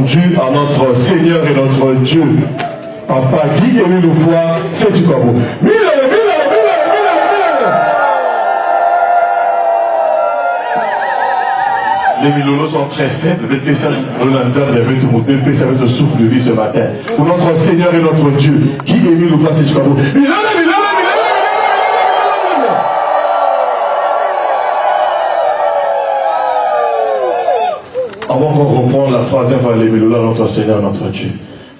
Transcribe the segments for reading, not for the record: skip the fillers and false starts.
rendu à notre Seigneur et notre Dieu. Papa Guy et lui le foi, c'est du corbeau. Les Milolos sont très faibles, mais ça va être souffle de vie ce matin. Pour notre Seigneur et notre Dieu, Guy et lui le foi, c'est du corbeau. Avant qu'on reprenne la troisième fois les Milolos, notre Seigneur, notre Dieu.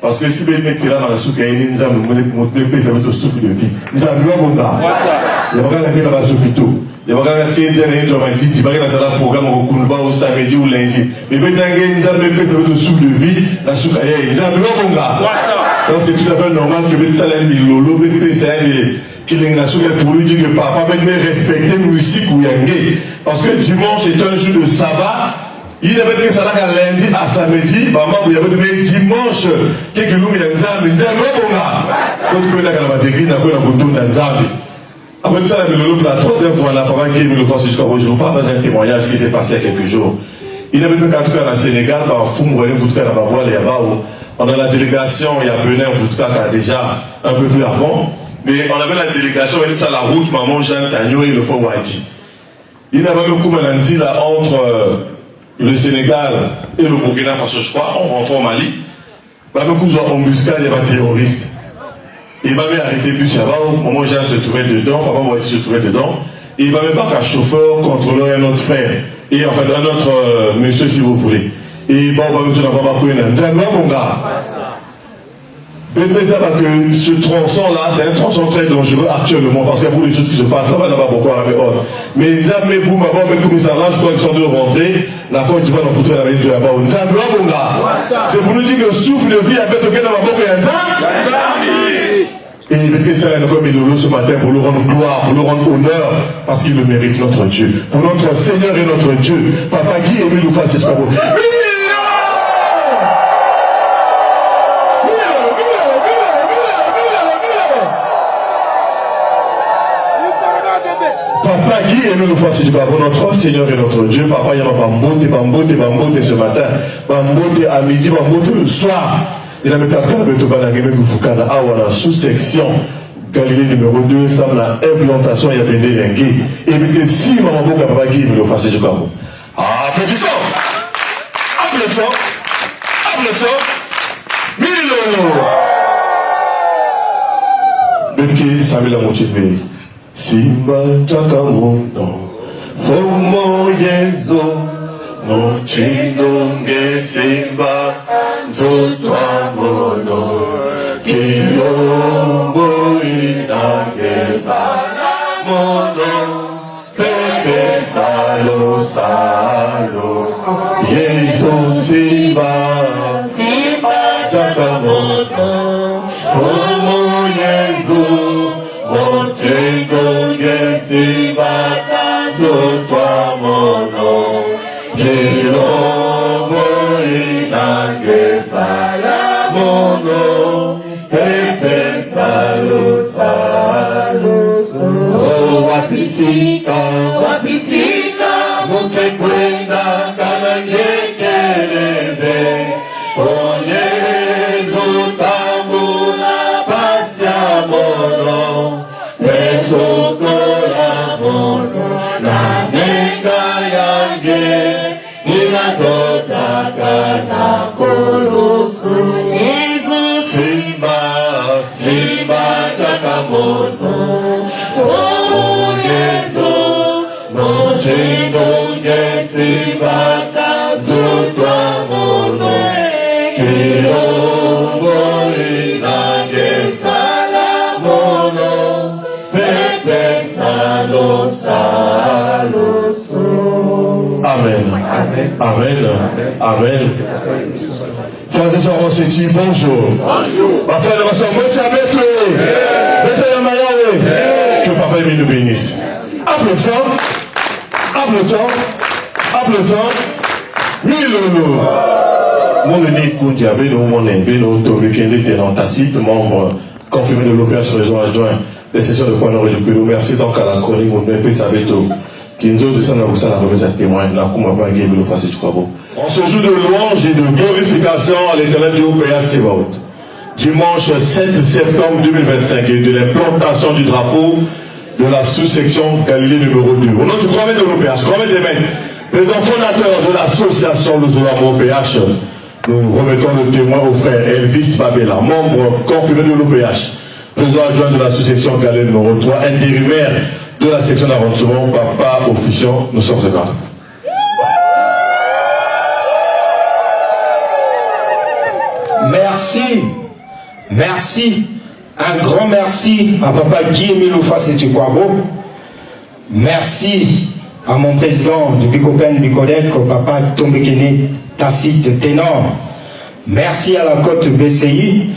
Parce que si vous êtes là dans la souka, il y a un souffle de vie. Nous avons un bon gars. Il y a un gars dans les hôpitaux. Il y a un gars qui est dans les hôpitaux. Il y a un programme au Kunba au samedi ou lundi. Mais maintenant, il y a un souffle de vie. La souka, il y a un bon gars. Donc c'est tout à fait normal que vous soyez Milolo, vous soyez qu'il ait la souka pour lui dire que papa va respecter la musique ou yangé. Parce que dimanche est un jour de sabbat. Il y avait des salades à lundi à samedi, maman, il y avait des dimanche, quelques jours, il y a un zambi, donc tu peux aller à la basérie, il y a un retour d'un zambi. Après ça, la troisième fois, la papa qui est venu le faire jusqu'à aujourd'hui, je vous partage un témoignage qui s'est passé il y a quelques jours. Il y avait des cas au Sénégal, par Foum, vous voyez, on a la délégation, il y a Benin, vous déjà un peu plus avant, mais on avait la délégation, elle est sur la route, maman, Jeanne, Tagno et le Fort Wadi. Il y avait un coup, là, entre le Sénégal et le Burkina Faso, je crois, en rentrant au Mali, même coup en embuscade, il y avait un terroriste. Il m'a même arrêté bus là-bas, au moment où Jeanne se trouvait dedans, papa moi se trouvait dedans, et il m'a même pas qu'un chauffeur, contrôleur et un autre frère, et enfin un autre monsieur si vous voulez. Et bon, on va me dire, on va pas courir, mon gars. Que ce tronçon-là, c'est un tronçon très dangereux actuellement, parce qu'il y a beaucoup de choses qui se passent là-bas, là-bas, beaucoup à la mais ils ont mis boum, même comme ça, là, je crois qu'ils sont deux rentrés, la côte du dans foutre la veille de là-bas. C'est pour nous dire que le souffle de vie a fait toquer dans ma boque et il était ça, comme Milolo ce matin, pour le rendre gloire, pour le rendre honneur, parce qu'il le mérite, notre Dieu. Pour notre Seigneur et notre Dieu. Papa Guy et Milou Fassi Chkabo. Papa Guy et nous le voici du Gabon, notre Seigneur et notre Dieu. Papa, il y a Bambote ce matin, Bambote à midi, Bambote le soir. Il a mis 4 ans de Banagame Fukana, Awana, sous-section Galilée numéro 2, ça la implantation, il y a Béné Yangé. Et puis, si Maman Boka Papa Guy, il le voici du Gabon. Applaudissons! Applaudissons! Applaudissons! Milolo! Benki, Samila Moutivé. Simba Chakamuno, Fomo Yezo, Mochindunge Simba, Zotwa Mono, Kilombo Inange Mono, Pepe Salo Salo, Yezo Simba, Simba Chakamuno, Fomo Yezo, Mochendo Gesiba Zotwa Mono Kilombo Inange Sala Mono Pepe Salo Salo Salo Wapisika Wapisika Muke kwenda Kanange Keleze Oyezo Tambula Pasya Mono Sokola mono na nenga yange ina tota kana kolosu Yesu Simba Simba Chakamono Oh Yesu Mochindo Simba Zotwa mono Kilombo inange sala mono Amen. Amen. Amen. Frères et sœurs, on se dit bonjour. Ma frère et ma soeur, que Papa nous bénisse. Applaudissons. Applaudissons. Applaudissons. Milolo. Mon ami Koundiabé, mon ami, notre week-end Tacite, membre confirmé de l'OPH région adjoint des sessions de point du Pérou. Merci donc à la chronique, mon MP Sabeto. En ce jour de louange et de glorification à l'Éternel du OPH Sebaot, dimanche 7 septembre 2025, et de l'implantation du drapeau de la sous-section Galilée numéro 2. Au nom du grand maître de l'OPH, grand maître des maîtres, président fondateur de l'association Le Zolamo OPH, nous remettons le témoin au frère Elvis Babela, membre confirmé de l'OPH, président adjoint de la sous-section Galilée numéro 3, intérimaire de la section d'arrondissement, papa officiant, nous sommes heureux. Merci, merci, un grand merci à papa Guy-Émile Fassétukwabo. Merci à mon président du Bicopen Bicodec, papa Tombekene Tacite Ténor. Merci à la côte BCI.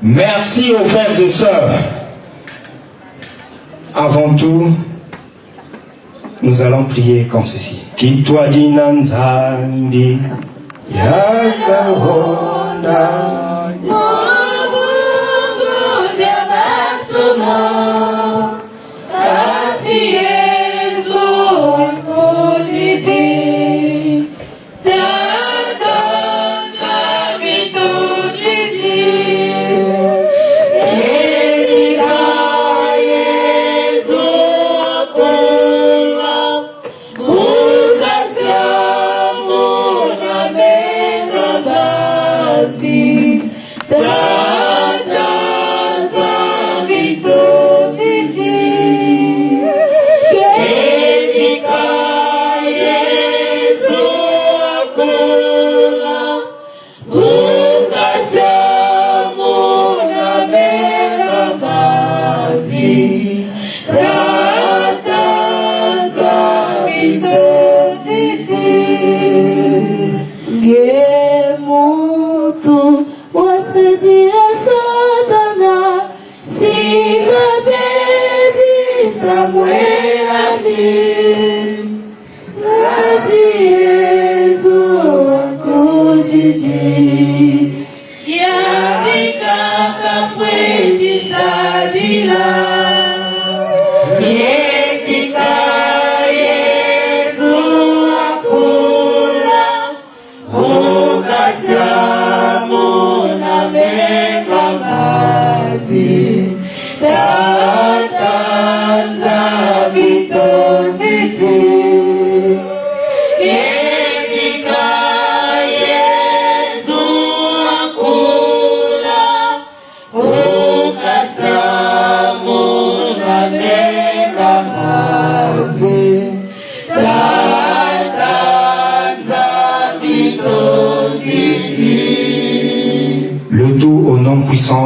Merci aux frères et sœurs. Avant tout, nous allons prier comme ceci. Kitwa dinanzambi yagahonda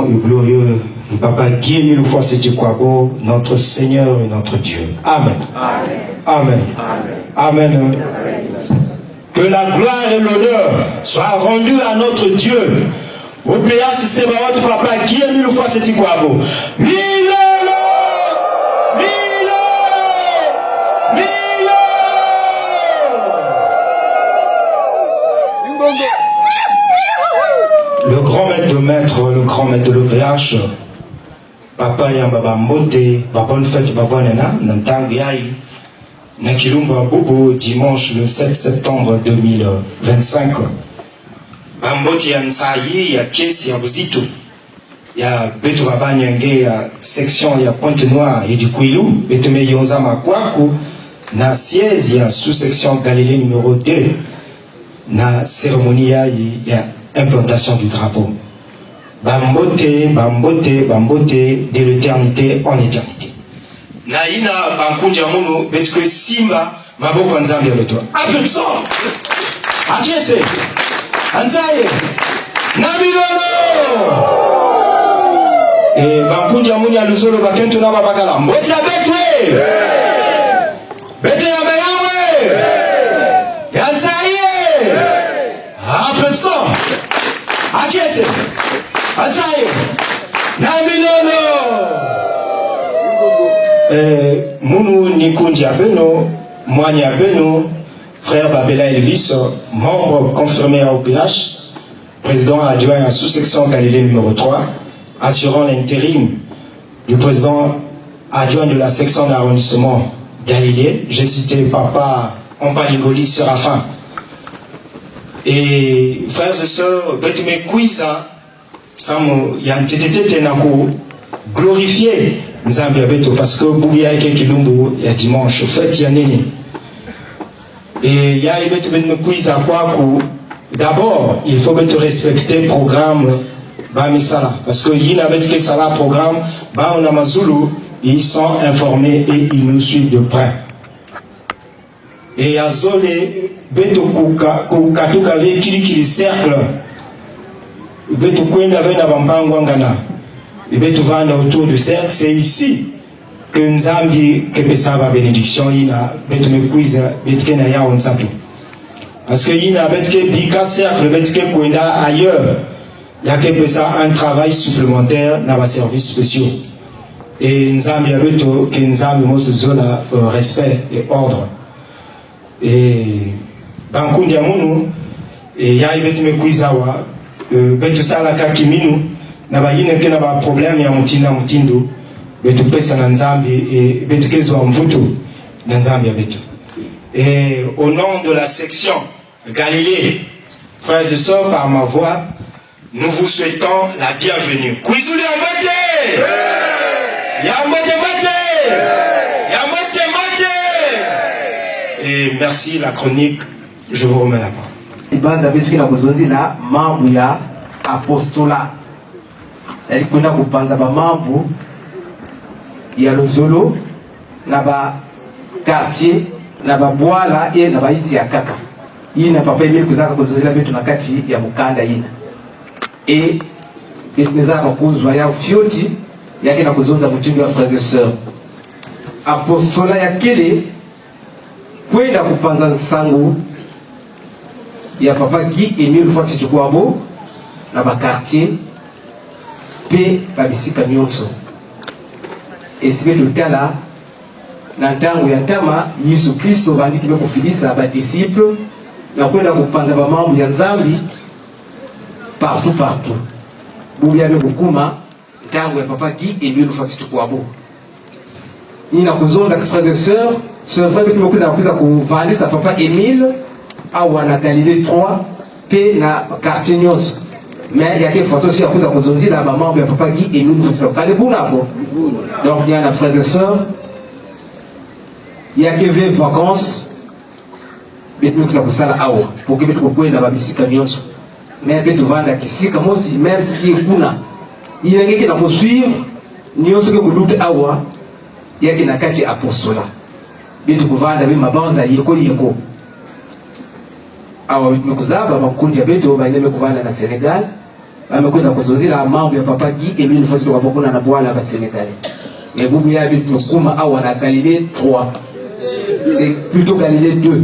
et glorieux, le papa Guy-Émile Fassétukwabo, notre Seigneur et notre Dieu. Amen. Amen. Amen. Amen. Que la gloire et l'honneur soient rendus à notre Dieu. Au PH Sebaot, papa Guy-Émile Fassétukwabo. Le grand maître de maître, le grand maître de l'OPH, papa Yambaba Mbote, Babon Fête Babonena, Nantang Yaï, Nakilumba Bobo, dimanche le 7 septembre 2025. Bambote Yansayi, ya Kesi, ya Buzito, ya Beto Babanyenge, ya section, ya Pointe-Noire, et du Kouilou, Beteme Yonza Makwaku, na siège, ya sous-section Galilée numéro 2, na cérémonie, ya implantation du drapeau. Bambote, bambote, bambote, de l'éternité en éternité. Naïna bankunja mono, betke simba, maboko nzambi ya beto. Applaudissons! Akiese! Ansaye! Nabilolo! Et bankunja mono ya lusolo bakentu na babakala. Mboti ya betwe! Bete ya meyawe! Yansaye! Applaudissons! Akiese! Ansaye! Nabilolo! Mounou Nikunji Abeno, Moigny Abeno, frère Babela Elvis, membre confirmé à OPH, président adjoint à la sous-section Galilée numéro 3, assurant l'intérim du président adjoint de la section d'arrondissement, Galilée. J'ai cité Papa Ombalingoli Séraphin. Et frères et sœurs, Betme Kouiza, il y a un tétété Tenako, glorifier Nzambia Beto, parce que Bouya Eke Kilumbu, il y a dimanche, fête Yanene. Et il y a Betme Kouiza Kwaku, d'abord, il faut que tu respectes le programme Bamisala, parce que Yina Betke Sala programme, on a Mazulu, ils sont informés et ils nous suivent de près. Et à Zole, Beto Katuka Kili cercle, Beto Kouena Vena Bambangwangana, et Beto Vanda autour du cercle, c'est ici que Nzambi Kepesava bénédiction, Yina, Beto Mekouiza, Betkena Yaon Sato. Parce que Yina Betke Bika cercle, Betke Kouena ailleurs, il y a un travail supplémentaire dans les services spéciaux. Et Nzambi Abeto, que Nzambi Mosezola, respect et ordre. Et Bankundi Amunu, et Yaï Betme Kouizawa, Betu Salaka Kiminu, Nabayine Kenaba problème ya Mutina Mutindo, Betu Pesa Nzambi et Betu Kezo Mvuto, Nzambi Abeto. Et au nom de la section Galilée, frères et sœurs, par ma voix, nous vous souhaitons la bienvenue. Kouizouli Amate! Yamate Mate! Yamate Mate! Et merci, la chronique, je vous remets la parole. Ibanza vitu na kuzonzi na mambo ya apostola. Kwenda kupanza ba mambo ya Lozolo na ba quartier na ba bwala na ba iti ya kaka. Hii na papa Emile kuzaka kuzonzi la vitu na kati ya mukanda ina. Tunaweza kuzwa ya fioti yake na kuzonza mtindo wa frères et sœurs. Apostola ya kile kwenda kupanza nsangu ya papa Guy Emile Fasi Chukwabo na ba quartier pe babisika nyonso. Esibe tutala na ntango ya tama Yesu Kristo bandiki be kufilisa ba disciples na kwenda kupanza ba mambo ya Nzambi partout. Bubia be bukuma ntango ya papa Guy Emile Fasi Chukwabo. Nina kuzonza frères et sœurs, ce frère que tumekuza kuvandisa papa Emile au wana Galilée 3 pe na quartier nyonso. Mais il y a quelque façon aussi à kuza kuzonzila ba mambo ya papa Guy Emile Fasi Chukwabo. Donc il y a na frères et sœurs, il y a que 20 vacances betu kuza kusala awa pour que betu kwenda babisika nyonso. Mais betu vanda kisika mosi même si kuna il y a qui na poursuivre nyonso que kudute awa yake na kati apostola bitu kuvanda bima banza yeko awa mikuzaba makundi ya betu baineme kuvanda na Senegal bamekwenda kuzozila mambo ya papa Guy Emile Fasi Chukwabo na bwala ba Senegal et bubu ya bitu kuma awa na Galilée 3 et plutôt Galilée 2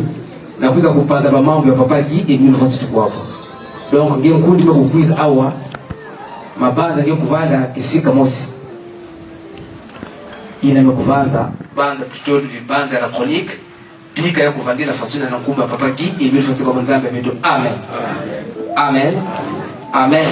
na kuza kupanza ba mambo ya papa Guy Emile Fasi Chukwabo. Donc ngi kundi ba kuiza awa mabanza ngi kuvanda kisika mosi ina mekuvanza banza tutoro vibanza la chronique pika ya kuvandila fasuna na kumba papa Guy Emile Fasi Chukwabo Nzambe beto. Amen. Amen. Amen.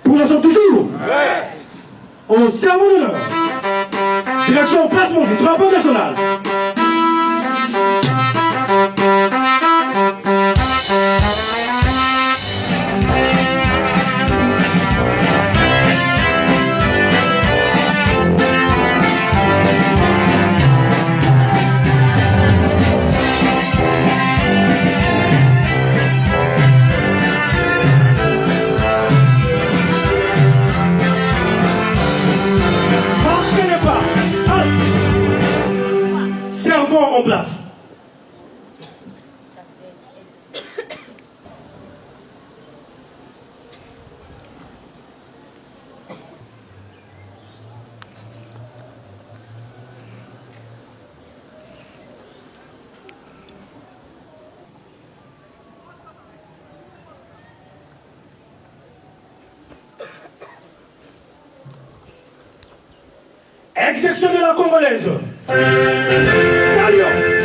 Progressons toujours. Au serment d'honneur. Direction place Monzi, drapeau national. En place. Exécution de la Congolaise. Salut.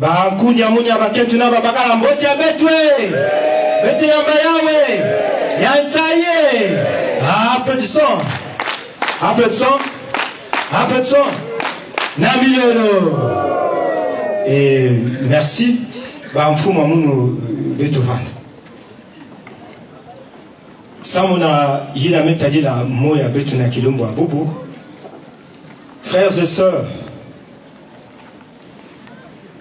Bankunya munya baketu na babakala mboti ya betwe. Bete ya mayawe. Yansaye. Applaudissons. Applaudissons. Applaudissons. Namilolo. Et merci. Bamfuma munu Beethoven. Samona yila metadi la moya betu na kilombo à bobo. Frères et sœurs,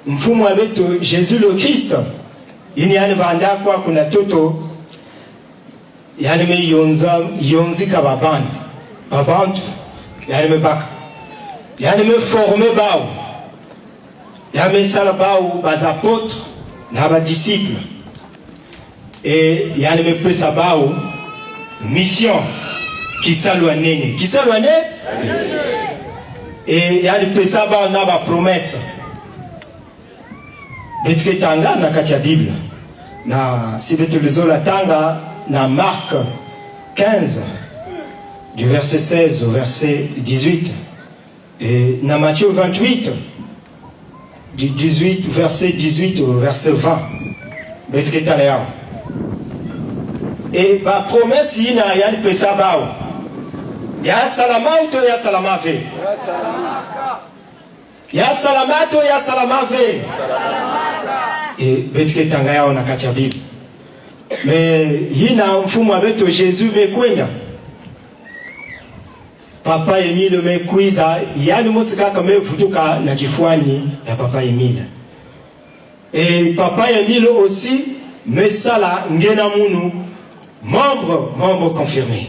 mfumo wetu Jésus le Christ ini vanda kwa kuna toto yani me yonzika babantu yani me baka yani me former bao yani me sala bao bas apôtres na ba disciples et yani me pesa bao mission kisalwa nene et yani pesa bao na ba promesse Betuke tanga na katia Bible na si betulizo la tanga na Marc 15 du verset 16 au verset 18 et na Matthieu 28 du 18 verset 18 au verset 20 betuke tanga et ba promesse ina ya pesa bao ya salama ou ya salama ve ya salamato ya salamave et betuke tanga yao na katia Bible mais yina mfumo abeto Jésus mekwenda Papa Emile mekwiza yani musika kama vutuka na kifuani ya Papa Emile et Papa Emile aussi mesala ngena munu membre confirmé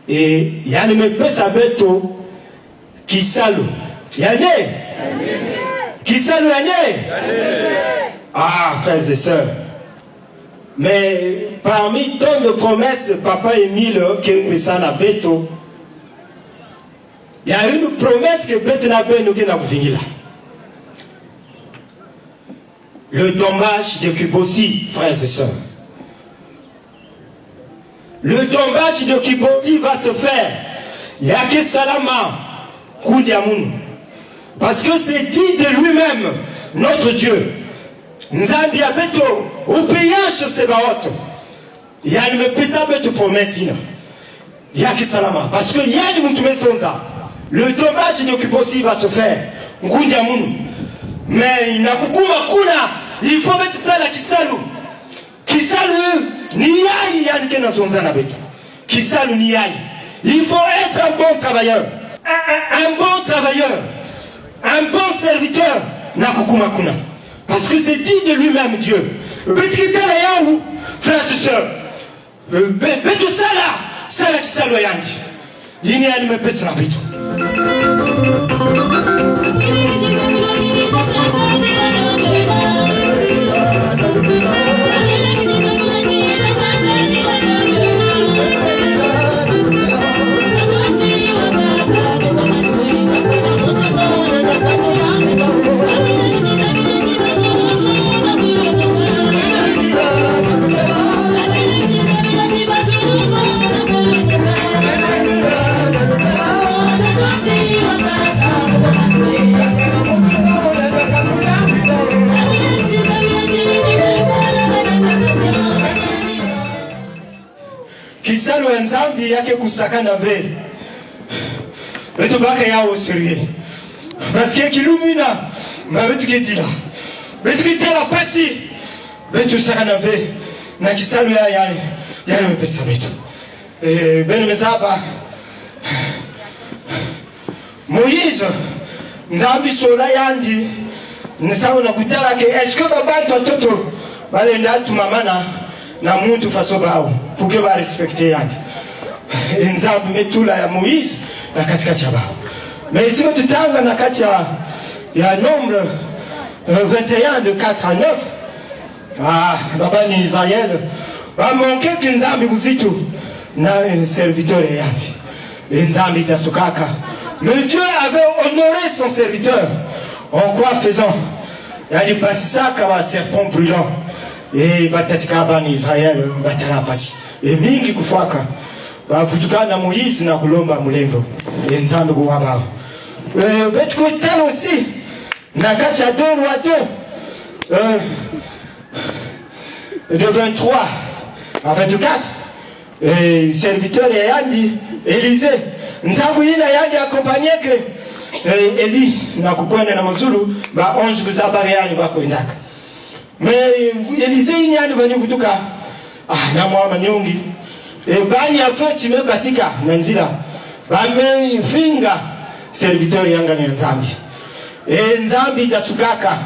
et yani me pesa beto kisalo Yane Kisalo Yane. Ah, frères et sœurs. Mais parmi tant de promesses, Papa Emile, que ça n'a beto, il y a une promesse que Beto n'a pas nous qui n'a pas fini là. Le dommage de Kubosi, frères et sœurs. le tombage de Kiboti va se faire. Yake Salama Kundiamoun. Parce que c'est dit de lui-même, notre Dieu. Nzambi abeto, au péage Sebaot. Y'a me pesa beto promesse. Yake Salama. Parce que y'a une moutoumé sonza. Le tombage de Kiboti va se faire. Kundiamoun. Mais Nakukuma Kuna, il faut mettre ça là Kisalu. Kisalu, Niyai Yanke Nazonza Nabeto. Kisalu Niyai. Il faut être un bon travailleur. Un bon travailleur. Un bon serviteur. Nakukuma Kuna. Parce que c'est dit de lui-même Dieu. Betkita la yaou, frères et sœurs. Betu Sala, Sala Kisalu Yandi. Yini me pesa Nabeto. Kisalo Nzambi yake kusakana ve. Beto baka yao sérieux. Parce que kilumina ma betu ketila. Betu ketila pasi. Betu sakana ve. Na kisalo ya mpesa betu. Ben mesaba. Moïse Nzambi sola yandi. Nsawo na kutala ke est-ce que baba toto bale ndatu mamana na muntu faso bao pour que va respecter yandi. Nzambi metula ya Moïse na katikati ya bao. Mais si tu tanga na kati ya nombre 21 de 4 à 9. Ah, baba ni Israël. Ba manquer que Nzambi buzito na serviteur yandi. Nzambi dasukaka. Mais Dieu avait honoré son serviteur. En quoi faisant? Yali basisa kama serpent brûlant. Et batatika bani Israël batala pasi. Et mingi kufaka. Bafutuka na Moïse na kulomba mulemvo. Et Nzambi kuwaba. Betuko talo aussi. Na kati ya 2 rois 2. De 23 à 24. Et serviteur yandi Élisée. Ntangu ina yandi accompagné que Eli na kukwenda na mazulu ba 11 kuzabariani bako indaka. Mais Élisée nyani vani vutuka na mwama nyongi bani afeti me basika nanzila ba me finga serviteur yanga ni Nzambi Nzambi dasukaka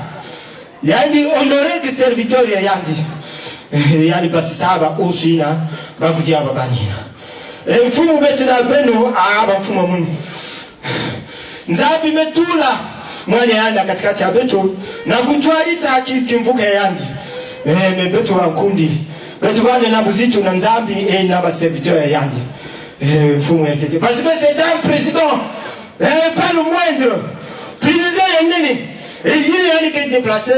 yani honorer que serviteur ya yandi yani basisaba usina bakuja babanina mfumo betena beno aba mfumo munu Nzambi metula mwana yanda katikati ya beto na kutwaliza kimvuka yandi beto wa nkundi beto vale na buzito na Nzambi na ba serviteur yandi mfumo ya tete parce que c'est un président pas le moindre président yandini il yani qui est déplacé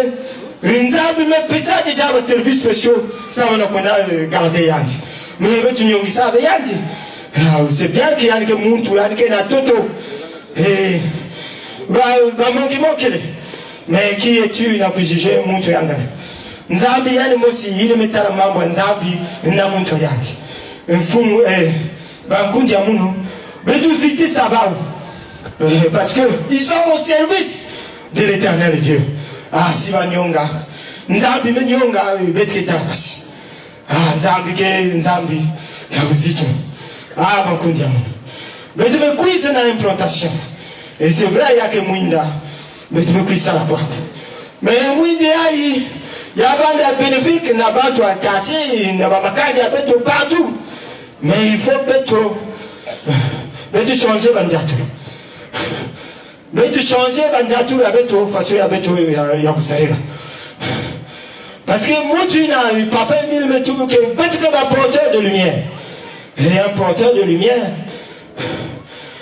Nzambi me pesa déjà ba services spéciaux ça on a kwenda garder yandi mais beto nyongi ça yandi c'est bien qu'il y a que muntu yani que na toto manquele mais qui es-tu na kujuger muntu yangana Nzambi yani mosi ile metala mambo Nzambi na muntu yandi mfumu bankundi ya munu betu ziti sabao parce que ils sont au service de l'Éternel Dieu. Ah si vanyonga Nzambi menyonga betu kitapasi Nzambi ya uzito bankundi ya munu mais tu me cuisines à implantation. Et c'est vrai, il y a que Mouinda. Mais tu me cuisines à la porte. Mais Mouinda, il y a des bénéfices, il y a des quartiers, il y a des bétos partout. Mais il faut changer Bandiatou. Mais tu changer Bandiatou, il y a béto, il y a Boussarela. Parce que moi, tu n'as pas mis le tout que un porteur de lumière. Et un porteur de lumière.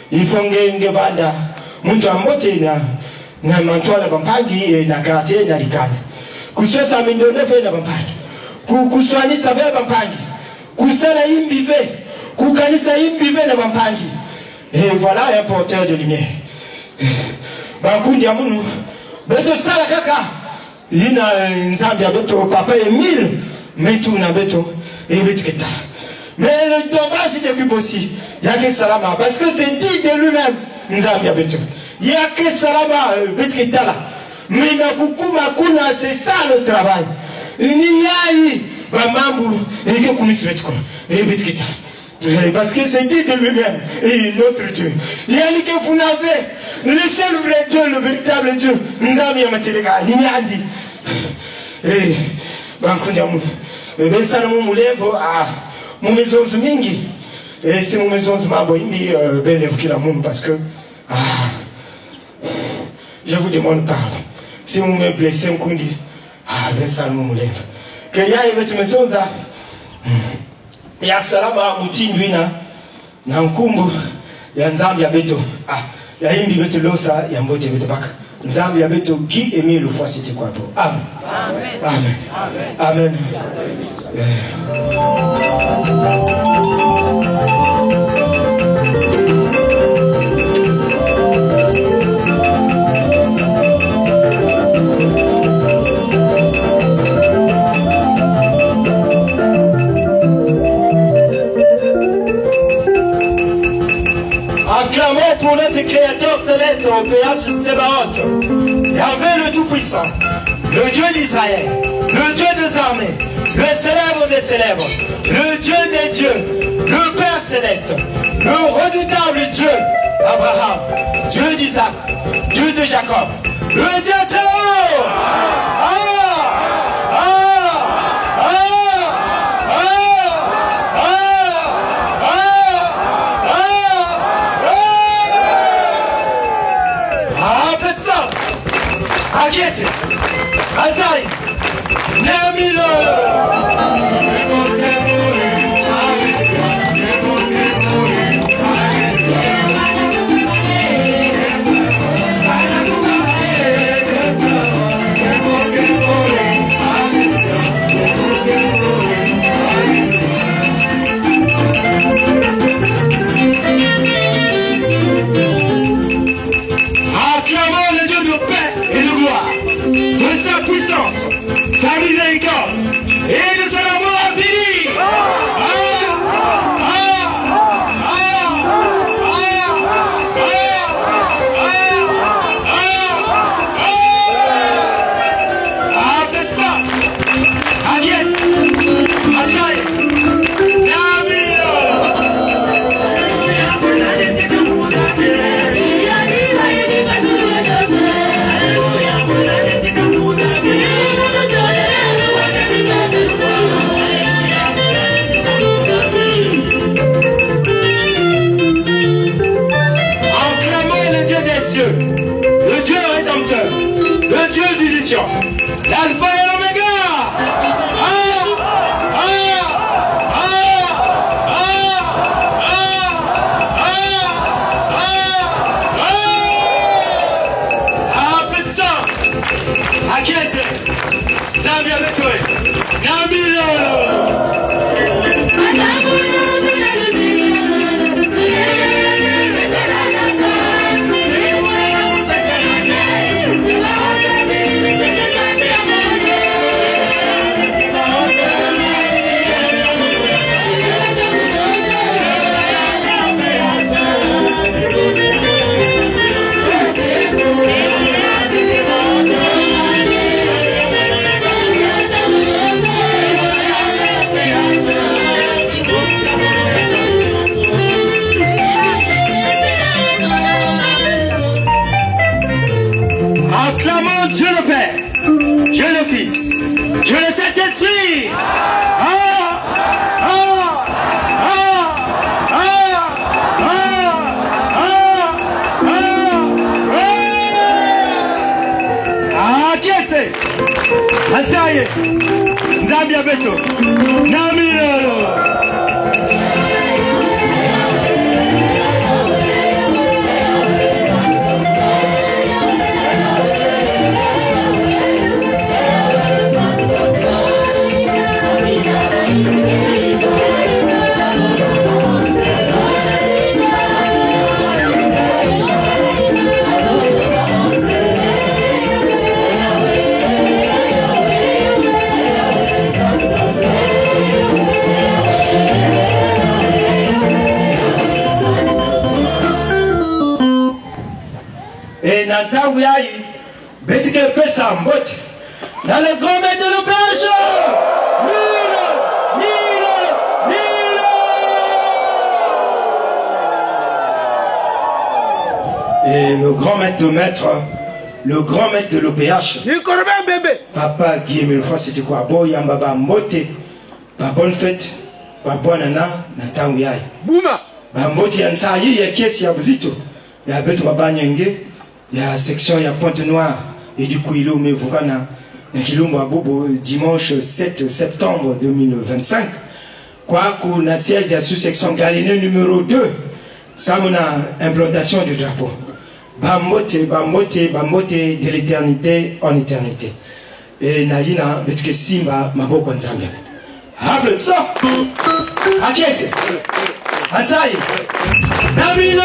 Il faut que vanda muntu amote na mantwala bampangi na karate na likanda kuswesa mindone fe na bampangi kuswani save bampangi kusala imbive, kukanisa imbive na mampangi. Et voilà un porteur de lumière. Bankundi ya munu, beto sala kaka, ina nzambi ya beto papa Emile, metu na beto, et beto keta. Mais le dommage est aussi, il y a que salama, parce que c'est dit de lui-même, nzambi ya beto. Il y a que salama, beto keta là. Mais na kukuma kuna, c'est ça le travail. Il n'y a eu, mamambu, et que kumis beto, et beto keta. Parce que c'est dit de lui-même, et notre Dieu. Il y a dit que vous n'avez le seul vrai Dieu, le véritable Dieu. Nous avons dit, et ben ça nous lève à mon maison mingi. Et c'est mon maison mambo imbi ben lève qui la monde parce que je vous demande pardon. Si vous me blessez, on dit ben ça nous lève. Que y a une maison ça. Ya salama mutindwina na nkumbu ya nzambi ya beto ya himbi beto losa ya mbote beto baka nzambi ya beto qui aimait le foi c'était quoi pour amen amen amen, Acclamons pour notre Créateur céleste au PH Sébaoth, Yahvé le Tout-Puissant, le Dieu d'Israël, le Dieu des armées, le célèbre des célèbres, le Dieu des dieux, le Père céleste, le redoutable Dieu d'Abraham, Dieu d'Isaac, Dieu de Jacob, le Dieu très haut. Agese, Azai, Namilo. Et Nantangu Yaï, Betike Pesa Mbote, dans le grand maître de l'opération, et le grand maître de l'OPH, Papa Guy Milfois, c'était quoi? Bo Yambaba Mbote, ba bonne fête, ba bonne nana, Nantangu Yaï. Bouma! Ba Mbote Yansayi, ya kiesi ya buzito, ya beto baba nyenge, ya section ya Pointe-Noire, et du coup il est au Mevukana, na Kilombo Abobo, dimanche 7 septembre 2025. Quoi qu'on a siège à sous-section Galilée numéro 2, ça mon implantation du drapeau. Bambote, Bambote, Bambote de l'éternité en éternité. Et Naïna, Betke Simba, Maboko Nzambe. Hable ça! Akiese! Ansaï! Namilo!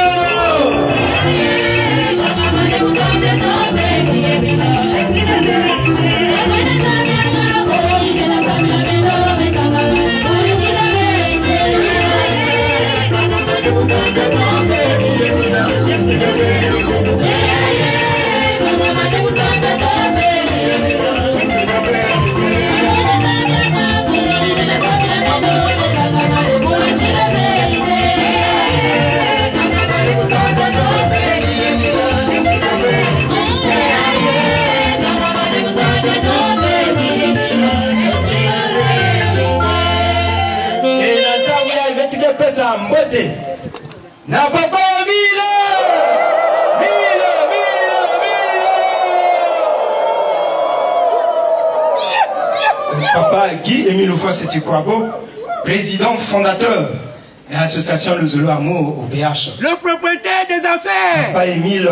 Mbote na papa Milo Papa Guy Emile Foy Setikwabo, président fondateur de l'association Le Zulu Amour au BH. Le propriétaire des affaires. Papa Emile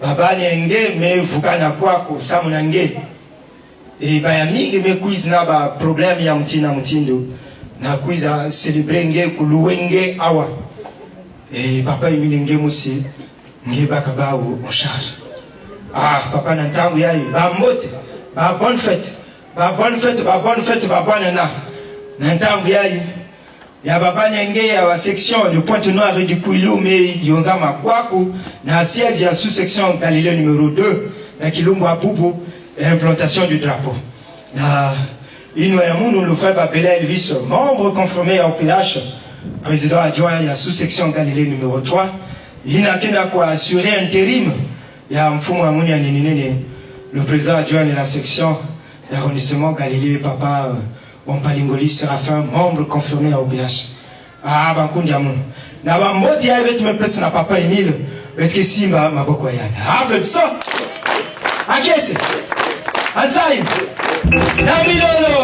Baba Nyenge me vukana kwako samunange. Et bayami me quiz na ba problème ya mutindo. Na kuiza célébrer nge kuluwenge awa et papa Emile Musi nge bakabao en charge. Ah papa Nantangu Yaï ba mote ba bonne fête ba bonne na Nantangu Yaï ya baba nyenge ya wa section de Pointe-Noire et du Kouilou mais yonza makwaku na siège ya sous-section Galilée numéro 2 na Kilombo Abobo et implantation du drapeau. Na Inouayamou, le frère Babela Elvis, membre confirmé au PH, président adjoint à la sous-section Galilée numéro 3. Il n'a qu'à quoi assurer intérim. Il y a un fou le président adjoint de la section d'arrondissement Galilée, papa Wampalingoli Séraphin, membre confirmé au PH. Ah, Bakundiamou. N'a moti avec me place na papa Emile, parce que Simba m'a beaucoup aidé. Ah, le sang. À qui est-ce? Ansaï. Namilolo!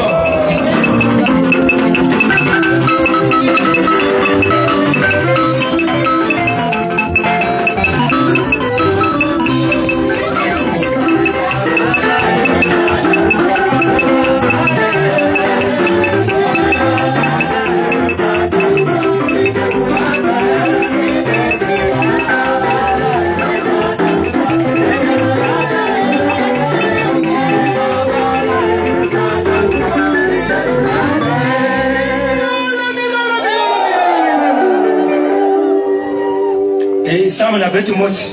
Ça on a betu mosi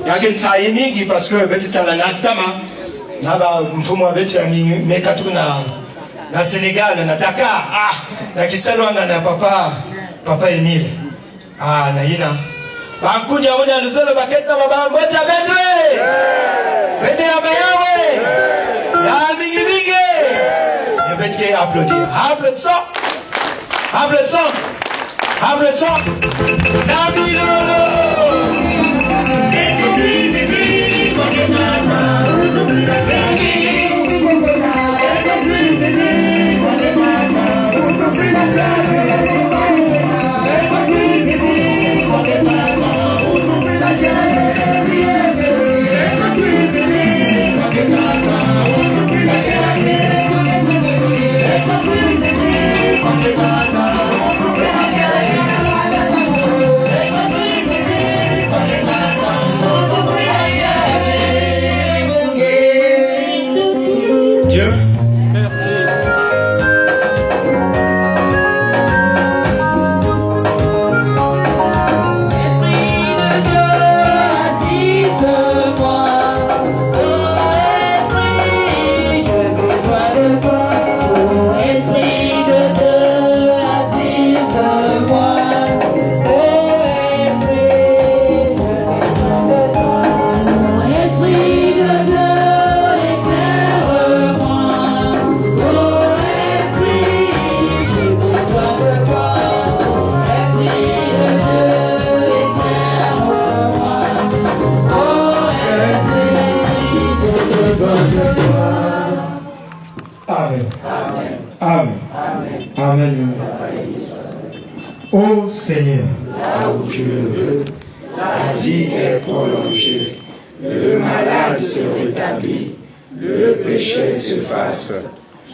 yake tsaye mingi parce que betu tala na tama na ba mfumo wa betu ya meka tu na Sénégal na Dakar na kisalwanga na papa Emile na ina ba kuja ona luzolo baketa baba mbocha betu betu ya bayawe ya mingi ya betu ke applaudissons Namilolo. Ô Seigneur, là où tu le veux, la vie est prolongée, le malade se rétablit, le péché se fasse.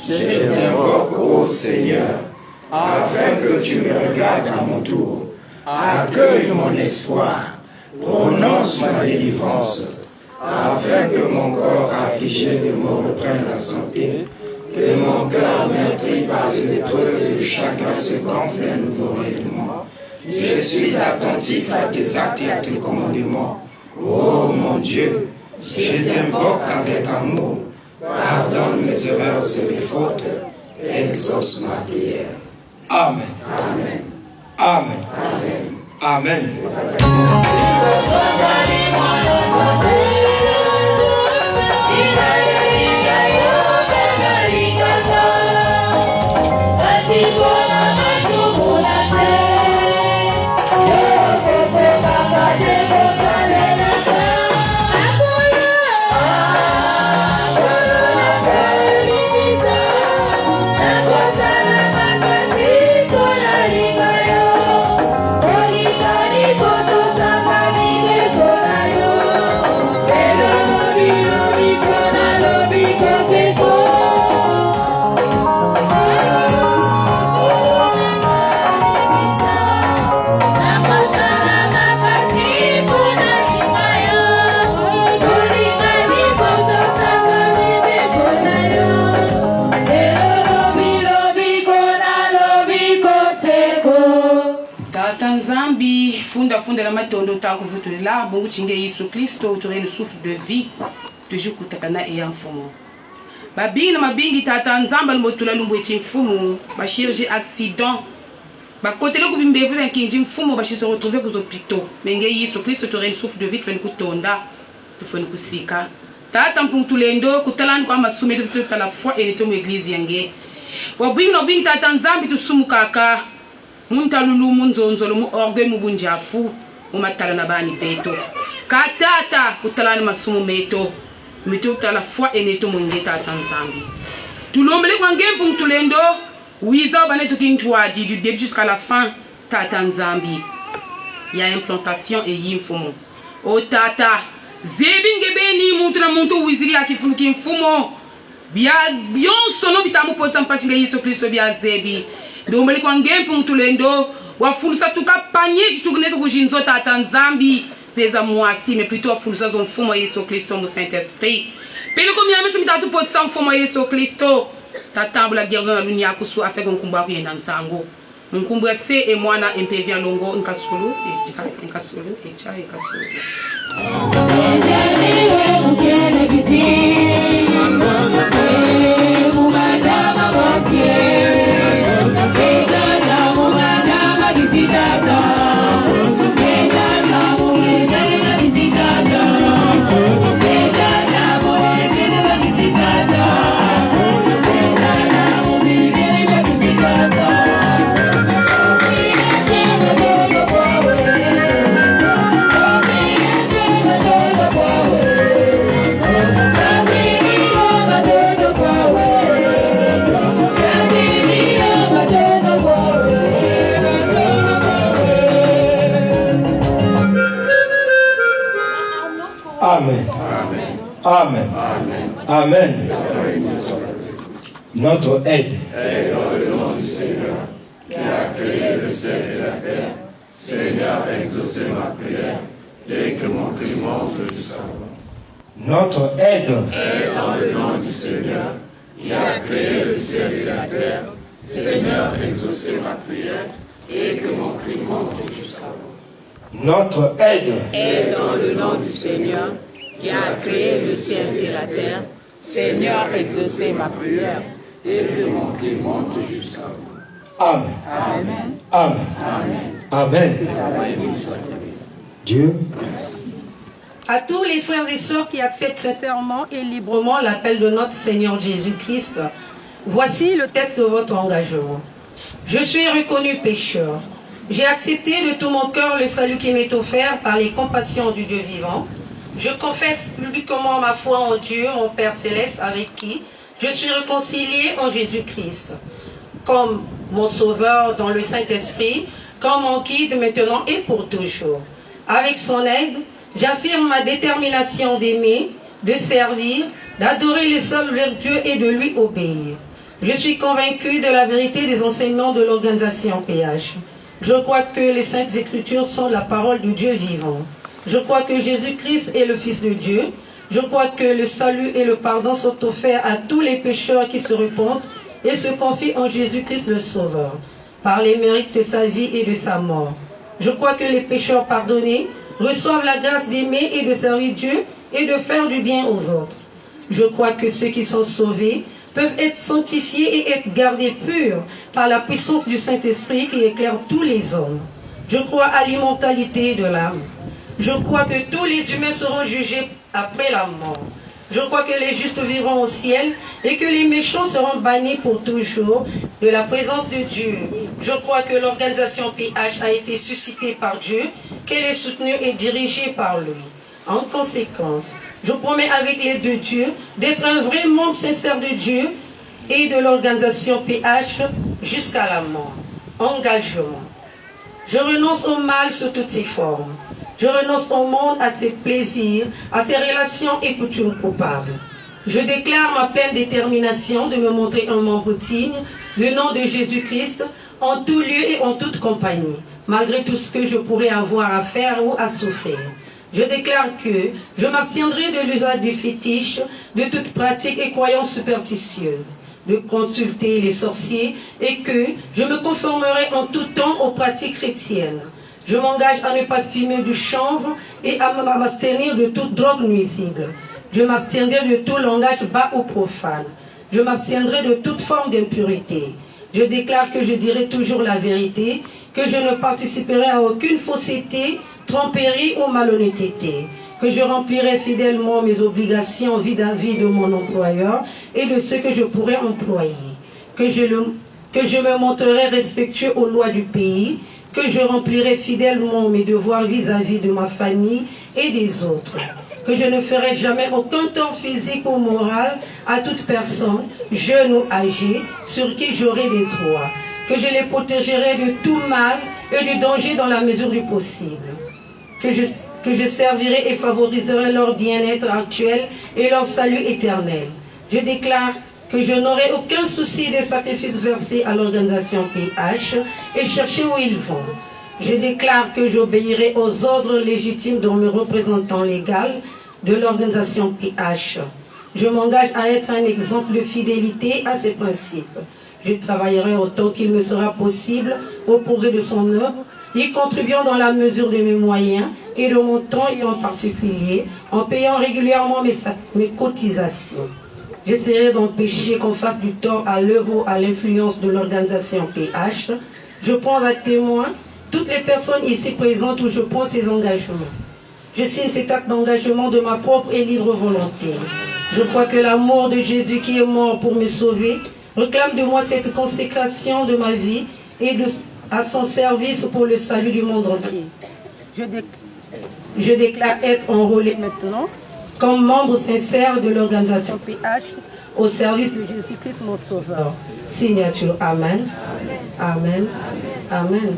Je t'invoque, ô Seigneur, afin que tu me regardes à mon tour, accueille mon espoir, prononce ma délivrance, afin que mon corps affligé de mort reprenne la santé, que mon cœur meurtri par les épreuves et le chagrin se gonfle à nouveau rayonnement. Je suis attentif à tes actes et à tes commandements. Ô mon Dieu, je t'invoque avec amour. Pardonne mes erreurs et mes fautes. Exauce ma prière. Amen. Amen. Amen. Amen. Funda la matondo ta ko vutu la bongo chinge Yesu Kristo tu le souffle de vie toujours kutakana e enfomo babingi na mabingi tata nzamba lumotula lumbo eti mfumu ba chirurgie accident ba kotele ku bimbe vile kinji mfumu ba se retrouver ku hôpitaux menge Yesu Kristo tu le souffle de vie tu kutonda tu foni kusika tata mpuntulendo kutalani kwa masume tu la foi et to église yange wabingi no bingi tata nzambi tu sumu kaka muntalulu munzonzolo mu orgueil mu bunjafu mu matala na bani peto katata kutalani masumu meto meto tala foi et neto mungeta tanzambi tulombele kwa ngempu mtulendo wiza baneto kintwaji du début jusqu'à la fin tata nzambi ya implantation et yimfumo o tata zebinge beni muntu na muntu wiziri akifuluki mfumo bia bionso no bitamu poza mpashinga Yesu Kristo bia zebi ndombele kwa ngempu mtulendo wafulusa tukapanyeji tukuneto kujinzo tata nzambi zeza mwasi mais plutôt wafulusa zo mfumo Yesu Kristo mu Saint-Esprit pele ko miame so mitatu potsa mfumo Yesu Kristo tatambula gerzo na dunia kusu afeka nkumbu aku yenda nsango nkumbu ya se e mwana mpevia longo nkasulu nkasulu echa nkasulu Amen. Amen. Amen. Notre aide est dans le nom du Seigneur, qui a créé le ciel et la terre. Seigneur, exaucez ma prière, dès que mon cri monte du savon. Notre aide est dans le nom du Seigneur, qui a créé le ciel et la terre. Seigneur, exaucez ma prière, et que mon cri monte jusqu'à vous. Notre aide est dans le nom du Seigneur, qui a créé le ciel et la terre. Seigneur, exaucez ma prière, et que mon cri monte jusqu'à vous. Amen. Amen. Amen. Dieu. À tous les frères et sœurs qui acceptent sincèrement et librement l'appel de notre Seigneur Jésus-Christ, voici le texte de votre engagement. Je suis reconnu pécheur. J'ai accepté de tout mon cœur le salut qui m'est offert par les compassions du Dieu vivant. Je confesse publiquement ma foi en Dieu, mon Père Céleste, avec qui je suis réconcilié en Jésus-Christ, comme mon Sauveur dans le Saint-Esprit, comme mon guide maintenant et pour toujours. Avec son aide, j'affirme ma détermination d'aimer, de servir, d'adorer le seul vers Dieu et de lui obéir. Je suis convaincu de la vérité des enseignements de l'organisation PH. Je crois que les Saintes Écritures sont la parole de Dieu vivant. Je crois que Jésus-Christ est le Fils de Dieu. Je crois que le salut et le pardon sont offerts à tous les pécheurs qui se repentent et se confient en Jésus-Christ le Sauveur, par les mérites de sa vie et de sa mort. Je crois que les pécheurs pardonnés reçoivent la grâce d'aimer et de servir Dieu et de faire du bien aux autres. Je crois que ceux qui sont sauvés peuvent être sanctifiés et être gardés purs par la puissance du Saint-Esprit qui éclaire tous les hommes. Je crois à l'immortalité de l'âme. Je crois que tous les humains seront jugés après la mort. Je crois que les justes vivront au ciel et que les méchants seront bannis pour toujours de la présence de Dieu. Je crois que l'organisation PH a été suscitée par Dieu, qu'elle est soutenue et dirigée par lui. En conséquence, je promets avec l'aide de Dieu d'être un vrai membre sincère de Dieu et de l'organisation PH jusqu'à la mort. Engagement. Je renonce au mal sous toutes ses formes. Je renonce au monde, à ses plaisirs, à ses relations et coutumes coupables. Je déclare ma pleine détermination de me montrer un membre digne, le nom de Jésus-Christ, en tout lieu et en toute compagnie, malgré tout ce que je pourrais avoir à faire ou à souffrir. Je déclare que je m'abstiendrai de l'usage du fétiche, de toute pratique et croyance superstitieuse, de consulter les sorciers et que je me conformerai en tout temps aux pratiques chrétiennes. Je m'engage à ne pas fumer du chanvre et à m'abstenir de toute drogue nuisible. Je m'abstiendrai de tout langage bas ou profane. Je m'abstiendrai de toute forme d'impurité. Je déclare que je dirai toujours la vérité, que je ne participerai à aucune fausseté, tromperie ou malhonnêteté, que je remplirai fidèlement mes obligations vis-à-vis de mon employeur et de ceux que je pourrais employer, que je me montrerai respectueux aux lois du pays, que je remplirai fidèlement mes devoirs vis-à-vis de ma famille et des autres, que je ne ferai jamais aucun tort physique ou moral à toute personne, jeune ou âgée, sur qui j'aurai des droits, que je les protégerai de tout mal et du danger dans la mesure du possible, que je servirai et favoriserai leur bien-être actuel et leur salut éternel. Je déclare que je n'aurai aucun souci des sacrifices versés à l'organisation PH et chercher où ils vont. Je déclare que j'obéirai aux ordres légitimes de mes représentants légaux de l'organisation PH. Je m'engage à être un exemple de fidélité à ces principes. Je travaillerai autant qu'il me sera possible au progrès de son œuvre, y contribuant dans la mesure de mes moyens et de mon temps et en particulier en payant régulièrement mes cotisations. J'essaierai d'empêcher qu'on fasse du tort à l'œuvre ou à l'influence de l'organisation PH. Je prends à témoin toutes les personnes ici présentes où je prends ces engagements. Je signe cet acte d'engagement de ma propre et libre volonté. Je crois que l'amour de Jésus qui est mort pour me sauver réclame de moi cette consécration de ma vie et à son service pour le salut du monde entier. Je déclare être enrôlé maintenant comme membre sincère de l'organisation PH au service de Jésus-Christ mon Sauveur. Signature. Amen. Amen. Amen.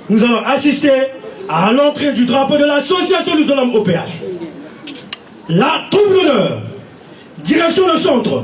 Nous allons assister à l'entrée du drapeau de l'association des hommes au PH. La troupe d'honneur, direction le centre.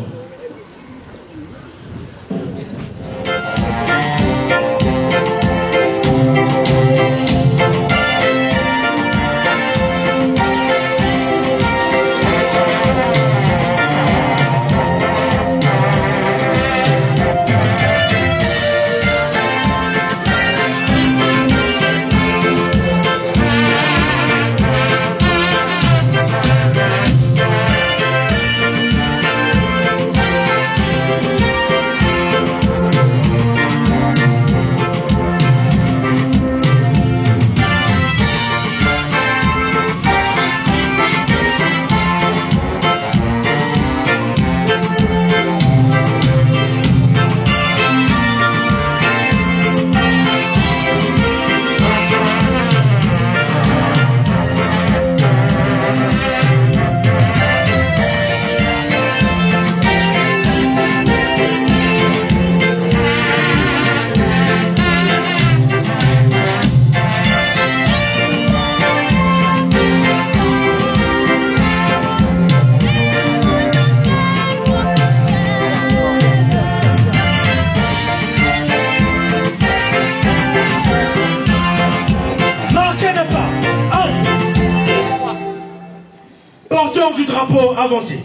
drapeau, avancez.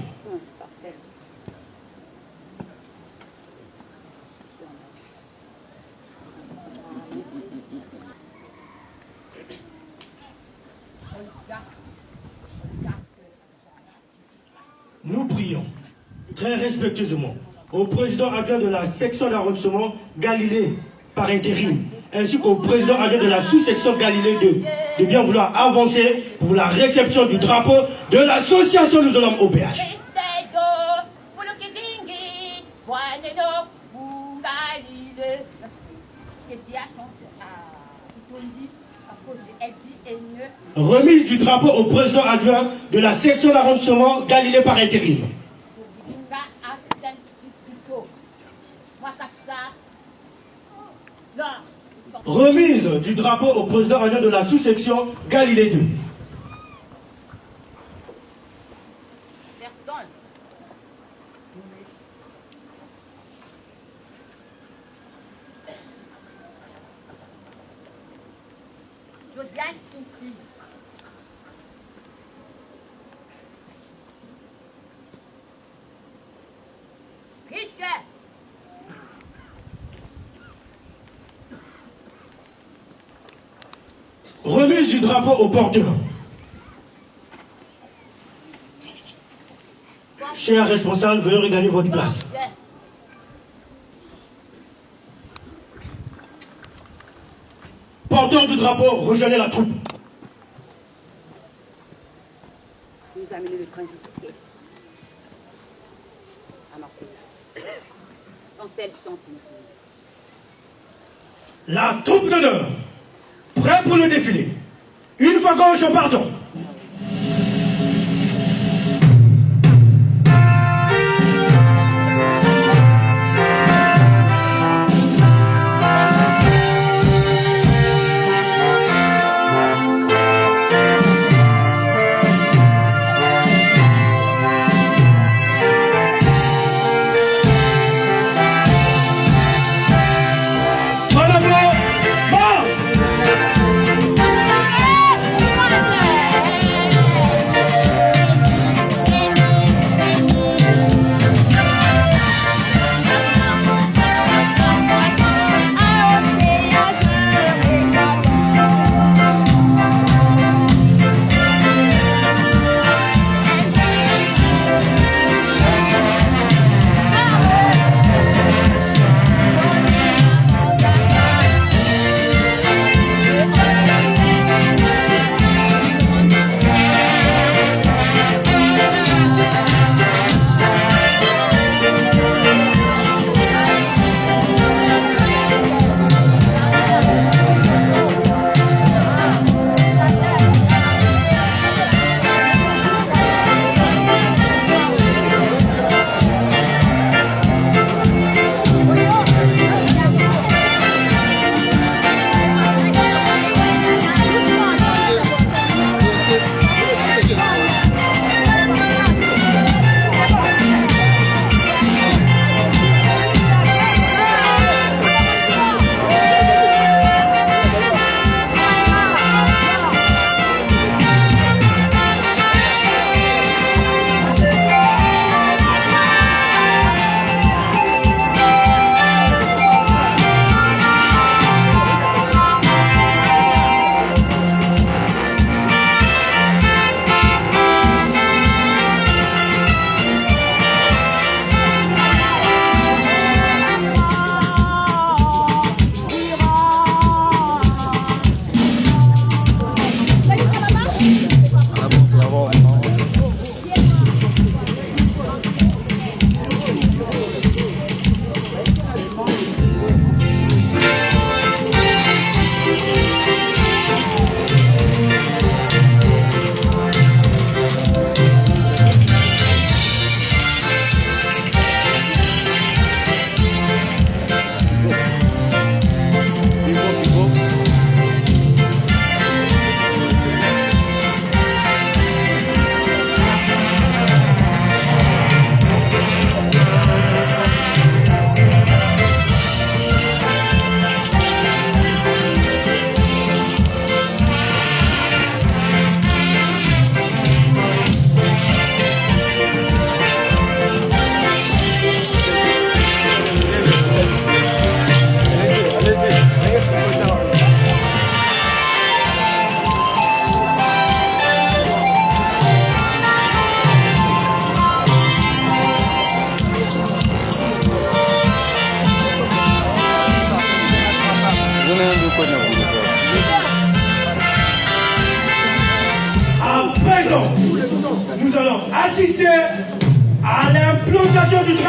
Nous prions très respectueusement au président adjoint de la section d'arrondissement Galilée par intérim, ainsi qu'au président adjoint de la sous-section Galilée 2, de bien vouloir avancer pour la réception du drapeau de l'association Nous Allons au PH. Remise du drapeau au président adjoint de la section d'arrondissement Galilée par intérim. Remise du drapeau au président adjoint de la sous-section Galilée 2. Remise du drapeau au porteur. Chers responsables, veuillez regagner votre place. Porteur du drapeau, rejoignez la troupe. Nous amener le train jusqu'à Cancel chante. La troupe d'honneur, prêt pour le défilé. Une fois gauche, pardon.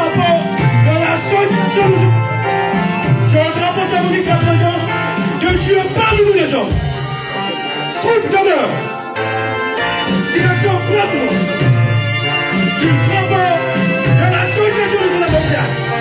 drapeau de l'association. Ce drapeau symbolise la présence de Dieu parmi nous les hommes. Faute d'honneur. Direction placement du drapeau de l'association de la mondiale.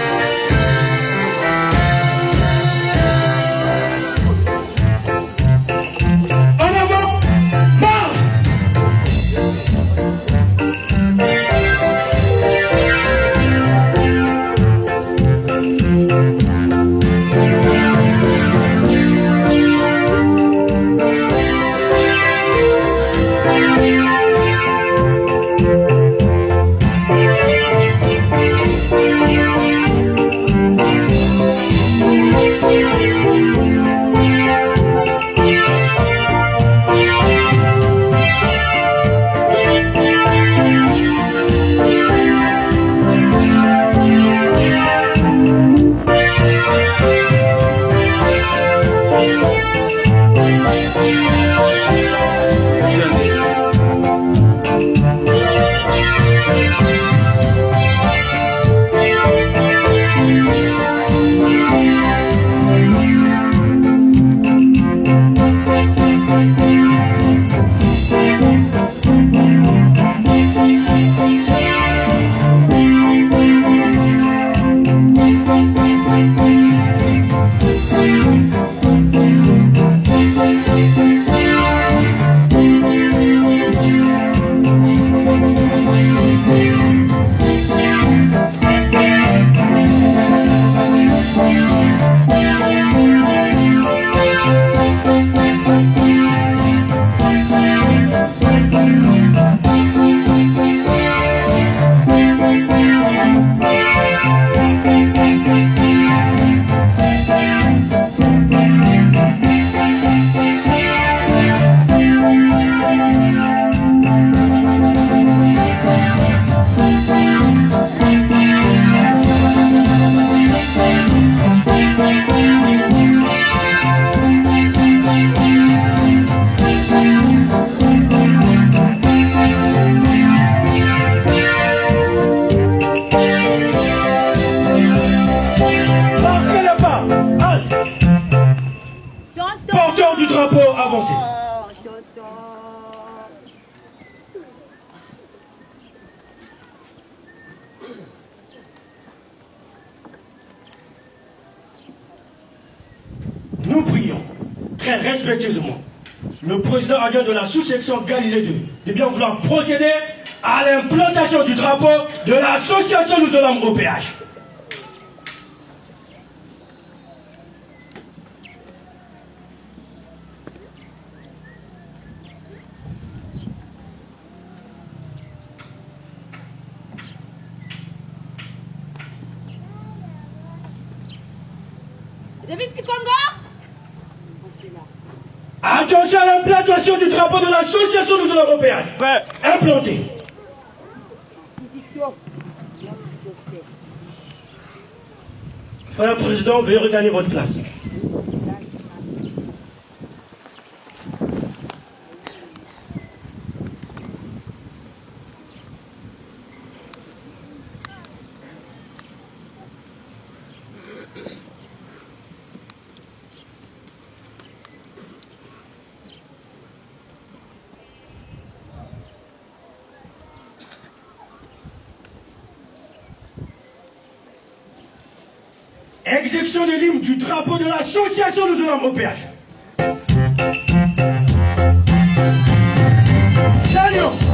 Nous prions très respectueusement le président adjoint de la sous-section Galilée 2 de bien vouloir procéder à l'implantation du drapeau de l'association Nous Allons au péage. Attention à l'implantation du drapeau de l'association Nous Allons au péage. Implanté. Frère président, veuillez regagner votre place. Exécution de l'hymne du drapeau de l'association Nous Allons au péage. Salut.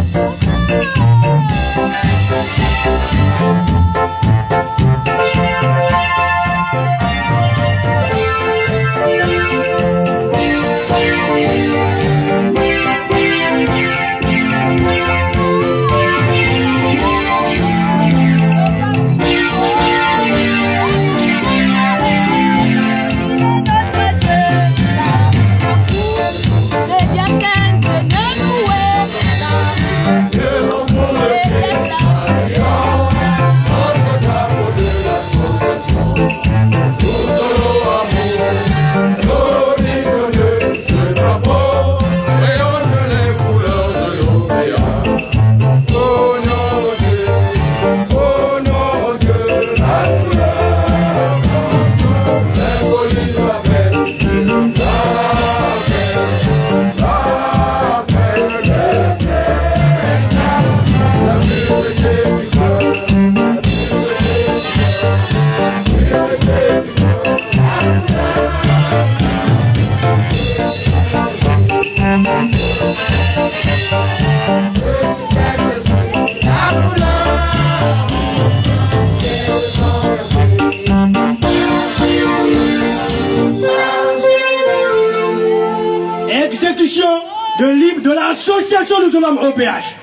de l'association Nous Sommes OPH.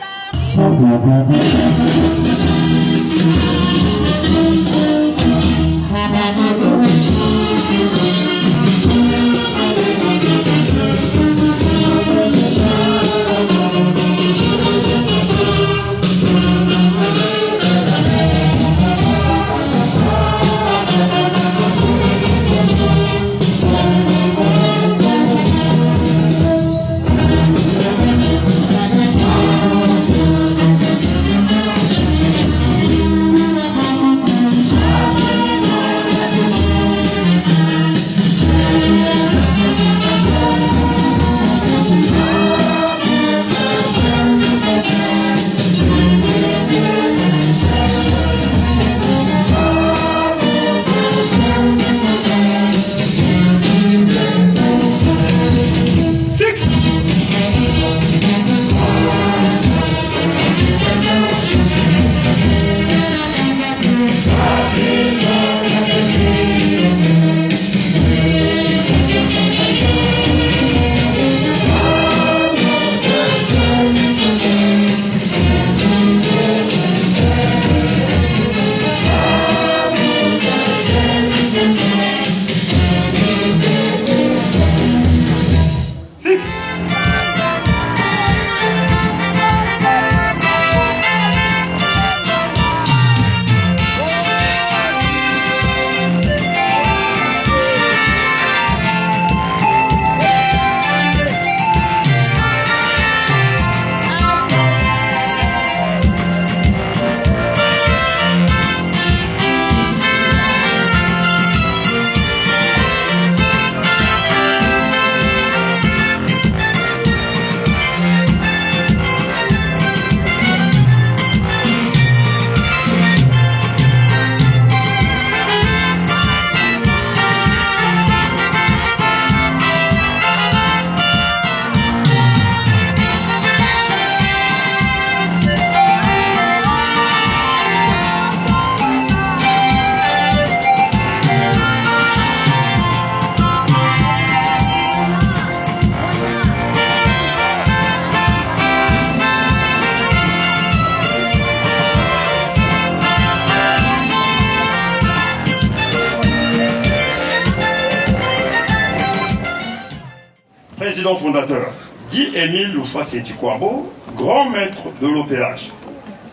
Président fondateur, Guy-Émile Loufassi-Tikwabo, grand maître de l'OPH.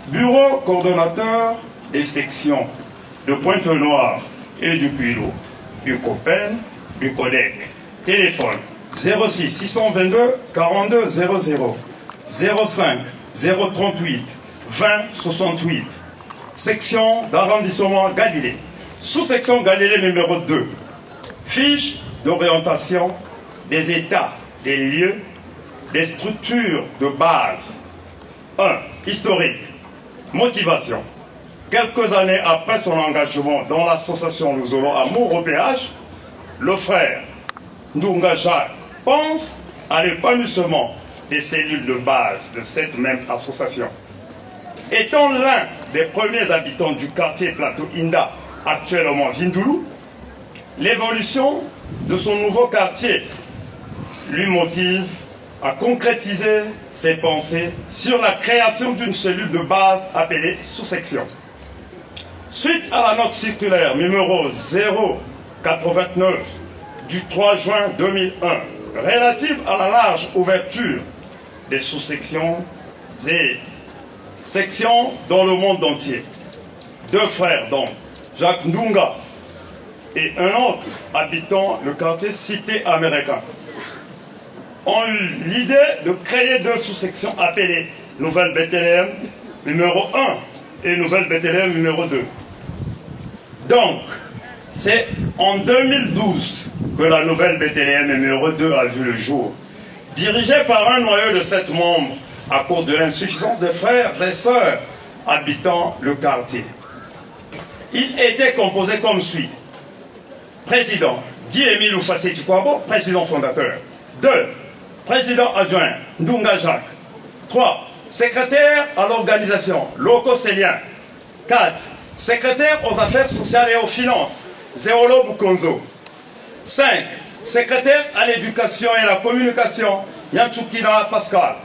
Bureau coordonnateur des sections de Pointe-Noire et du Puy-Loup, du COPEN, du CODEC. Téléphone 06 622 42 00 05 038 20 68. Section d'arrondissement Galilée. Sous-section Galilée numéro 2. Fiche d'orientation des états, des lieux, des structures de base. 1. Historique. Motivation. Quelques années après son engagement dans l'association Nous Aurons Amour au PH, le frère Ndunga Jacques pense à l'épanouissement des cellules de base de cette même association. Étant l'un des premiers habitants du quartier Plateau Inda, actuellement Vindoulou, l'évolution de son nouveau quartier lui motive à concrétiser ses pensées sur la création d'une cellule de base appelée sous-section. Suite à la note circulaire numéro 089 du 3 juin 2001 relative à la large ouverture des sous-sections et sections dans le monde entier, deux frères donc, Jacques Ndunga et un autre habitant le quartier Cité Américain, ont eu l'idée de créer deux sous-sections appelées Nouvelle Bethléem numéro 1 et Nouvelle Bethléem numéro 2. Donc, c'est en 2012 que la Nouvelle Bethléem numéro 2 a vu le jour, dirigée par un noyau de 7 membres à cause de l'insuffisance des frères et sœurs habitant le quartier. Il était composé comme suit. Président, Guy-Émile Loufassi-Tikwabo, président fondateur. 2. Président adjoint, Ndunga Jacques. 3. Secrétaire à l'organisation, Loco Célien. 4. Secrétaire aux affaires sociales et aux finances, Zéolo Bukonzo. 5. Secrétaire à l'éducation et la communication, Nyanchukina Pascal.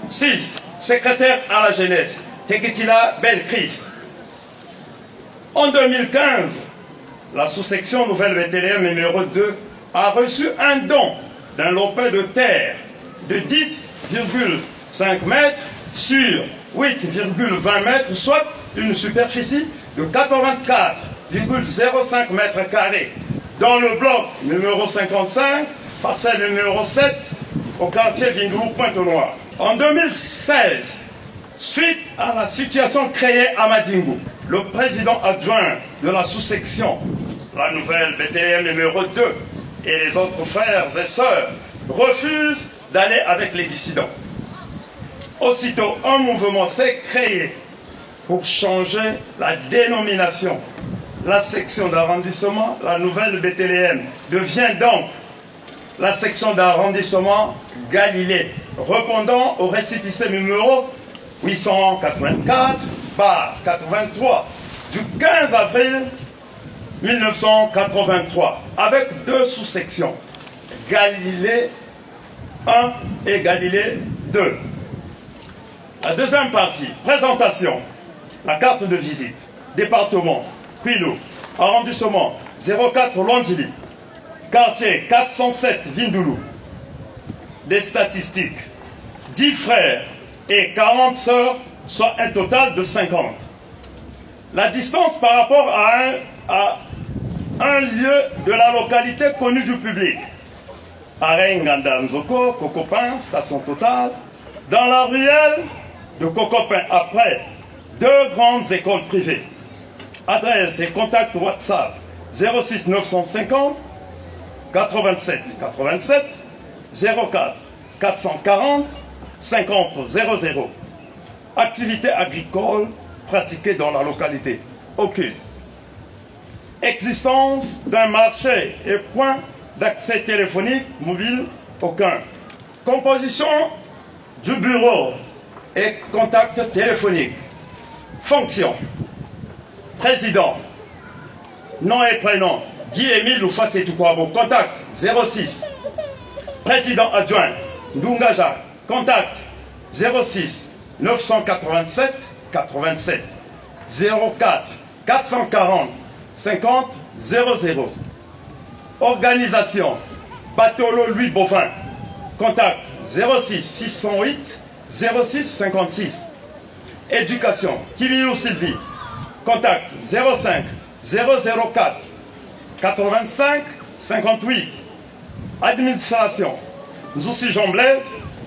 6. Secrétaire à la jeunesse, Teketila Belkris. En 2015, la sous-section Nouvelle VTLM numéro 2 a reçu un don d'un lopin de terre de 10,5 mètres sur 8,20 mètres, soit une superficie de 84,05 mètres carrés, dans le bloc numéro 55, parcelle numéro 7, au quartier Vindoulou, Pointe-Noire. En 2016, suite à la situation créée à Madingu, le président adjoint de la sous-section, la nouvelle BTM numéro 2, et les autres frères et sœurs refusent d'aller avec les dissidents. Aussitôt, un mouvement s'est créé pour changer la dénomination. La section d'arrondissement, la nouvelle BTLM, devient donc la section d'arrondissement Galilée, répondant au récépissé numéro 884/83 du 15 avril 1983, avec 2 sous-sections, Galilée 1 et Galilée 2. La deuxième partie, présentation, la carte de visite, département, Quilo, arrondissement 04 Londili, quartier 407 Vindoulou, des statistiques, 10 frères et 40 sœurs, soit un total de 50. La distance par rapport à un lieu de la localité connu du public, Arenganda Nzoko, Cocopin, station totale, dans la ruelle de Cocopin, après 2 grandes écoles privées. Adresse et contact WhatsApp 06 950 87 87 04 440 50 00. Activité agricole pratiquée dans la localité, aucune. Existence d'un marché et point d'accès téléphonique mobile, aucun. Composition du bureau et contact téléphonique. Fonction. Président. Nom et prénom. Guy Émile Oufas et Tukwabo. Contact 06. Président adjoint. Ndungaja. Contact 06 987 87 04 440 50 00. Organisation. Batolo Louis Bovin. Contact 06 608 06 56. Éducation. Kimilou Sylvie. Contact 05 004 85 58. Administration. Nzoussi Jean Blaise.